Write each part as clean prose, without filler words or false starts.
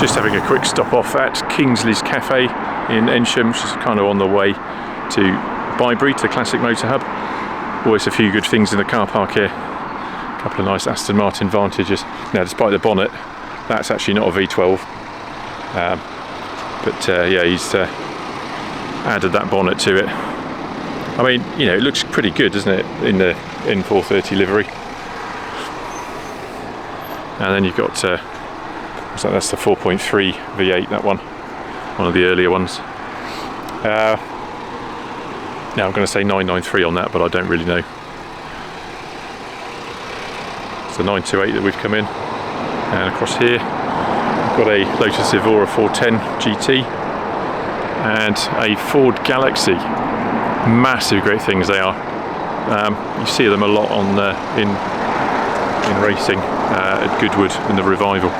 Just having a quick stop off at Kingsley's Cafe in Ensham, which is kind of on the way to Bybury, to the Classic Motor Hub. Always a few good things in the car park here. A couple of nice Aston Martin Vantages. Now, despite the bonnet, that's actually not a V12. Yeah, he's added that bonnet to it. I mean, you know, it looks pretty good, doesn't it, in the N430 livery. And then you've got, so that's the 4.3 V8, that one of the earlier ones. Now I'm going to say 993 on that, but I don't really know. It's the 928 that we've come in. And across here, we've got a Lotus Evora 410 GT and a Ford Galaxy. Massive, great things they are. You see them a lot on in racing at Goodwood in the Revival.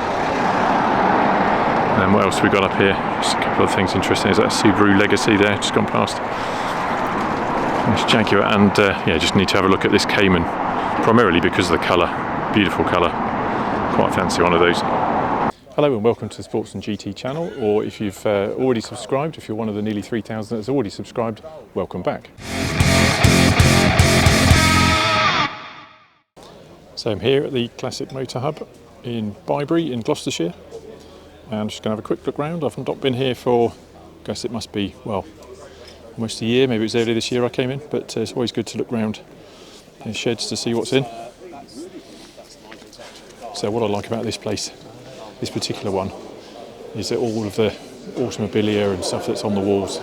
And what else have we got up here? Just a couple of things interesting. Is that a Subaru Legacy there, just gone past? Nice Jaguar, and yeah, just need to have a look at this Cayman, primarily because of the colour. Beautiful colour. Quite fancy one of those. Hello and welcome to the Sports and GT channel, or if you've already subscribed, if you're one of the nearly 3,000 that's already subscribed, welcome back. So I'm here at the Classic Motor Hub in Bybury in Gloucestershire. And I'm just going to have a quick look round. I've not been here for, I guess it must be, well, almost a year. Maybe it was earlier this year I came in, but it's always good to look round in sheds to see what's in. So what I like about this place, this particular one, is that all of the automobilia and stuff that's on the walls.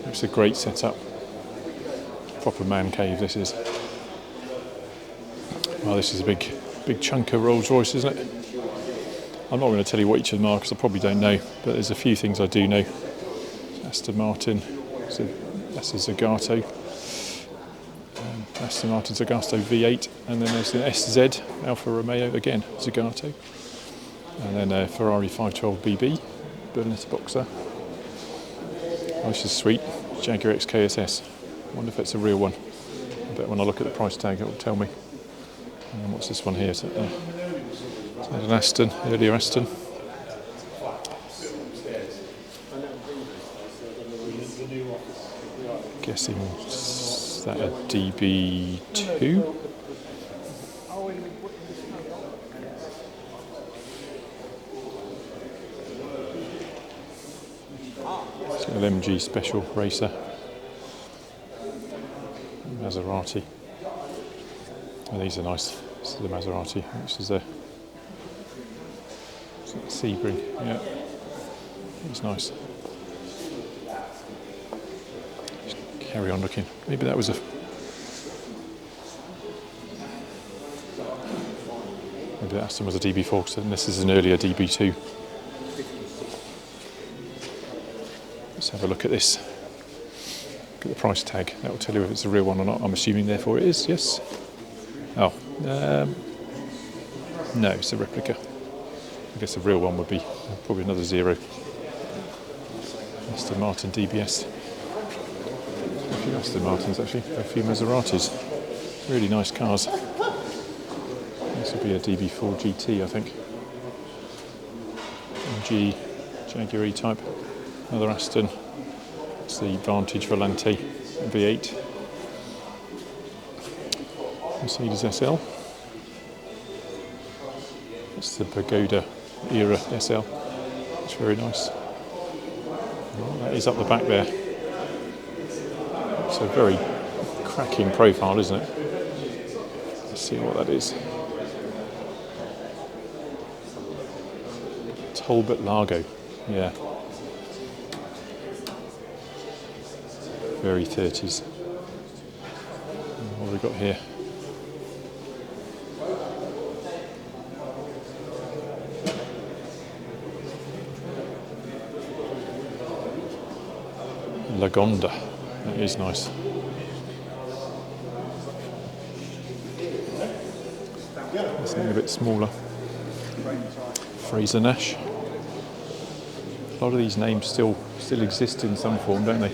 It's a great setup. Proper man cave this is. Well, this is a big chunk of Rolls Royce, isn't it? I'm not going to tell you what each of them are because I probably don't know, but there's a few things I do know. Aston Martin, so that's a Zagato. Aston Martin Zagato V8, and then there's the SZ Alfa Romeo again, Zagato, and then a Ferrari 512 BB, Berlinetta Boxer. Oh, this is sweet, Jaguar XKSS. I wonder if it's a real one. I bet when I look at the price tag it will tell me. And what's this one here? Is that an Aston, earlier Aston? Guessing is that a DB2? It's got an MG Special Racer. Maserati. Oh, these are nice. This is the Maserati. This is a Sebring. Yeah, it's nice. Just carry on looking. Maybe that was a. Maybe that Aston was a DB4, because this is an earlier DB2. Let's have a look at this. Look at the price tag. That will tell you if it's a real one or not. I'm assuming, therefore, it is. Yes. Oh, no, it's a replica. I guess the real one would be probably another 0. Aston Martin DBS. A few Aston Martins actually, a few Maseratis. Really nice cars. This would be a DB4 GT, I think. MG Jaguar E-Type. Another Aston. It's the Vantage Volante V8. Mercedes SL. It's the Pagoda era SL. It's very nice. Oh, that is up the back there. It's a very cracking profile, isn't it? Let's see what that is. Talbot Largo. Yeah. Very 30s. What have we got here? Lagonda, that is nice. Something a bit smaller. Fraser Nash. A lot of these names still exist in some form, don't they?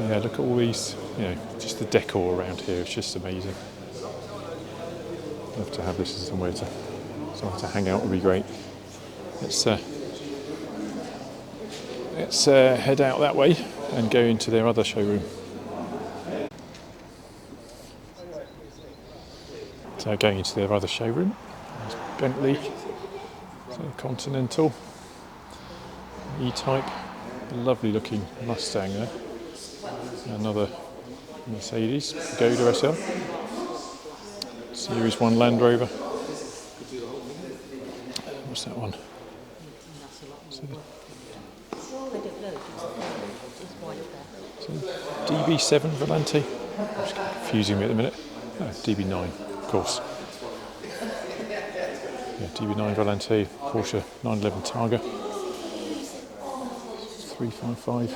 Yeah, look at all these, you know, just the decor around here, it's just amazing. Love to have this as somewhere to hang out, would be great. let's head out that way and go into their other showroom. So going into their other showroom, there's Bentley, Continental, E-Type, lovely looking Mustang there, another Mercedes, Skoda SL, Series 1 Land Rover. What's that one? DB7 Volante. It's confusing me at the minute. Oh, DB9, of course. Yeah, DB9 Volante, Porsche 911 Targa. 355.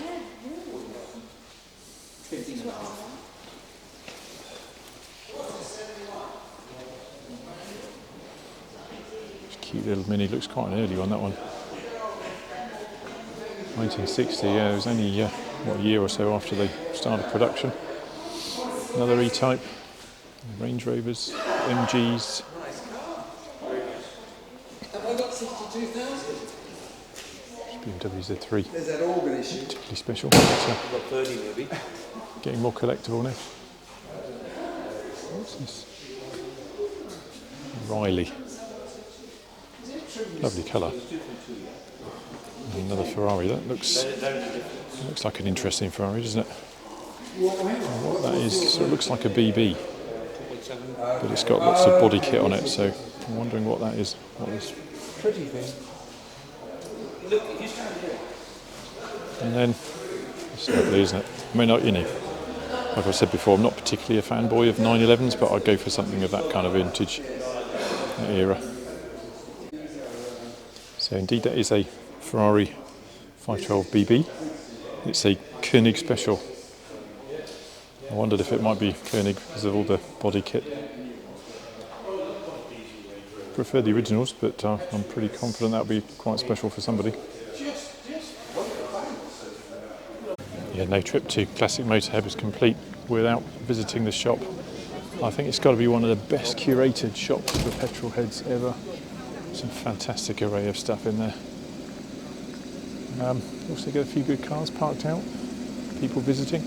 Cute little Mini, looks quite an early one, that one. 1960, yeah, it was only a year or so after they started production. Another E-Type, Range Rovers, MGs. Have I got 62,000? BMW Z3. There's that organ issue. Particularly special. I've got 30 maybe. Getting more collectible now. What's this? Riley. Lovely colour. Another Ferrari. That looks like an interesting Ferrari, doesn't it? What that is, sort of looks like a BB, but it's got lots of body kit on it. So I'm wondering what that is. What this? Pretty thing. And then it's lovely, isn't it? I mean, you know, like I said before, I'm not particularly a fanboy of 911s, but I'd go for something of that kind of vintage era. So indeed, that is a Ferrari 512 BB. It's a Koenig special. I wondered if it might be Koenig because of all the body kit. I prefer the originals, but I'm pretty confident that would be quite special for somebody. Yeah, no trip to Classic Motorhead is complete without visiting the shop. I think it's got to be one of the best curated shops for petrol heads ever. Some fantastic array of stuff in there. Also get a few good cars parked out, people visiting.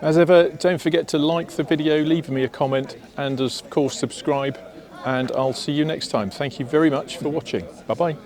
As ever, don't forget to like the video, leave me a comment, and of course subscribe, and I'll see you next time. Thank you very much for watching. Bye-bye.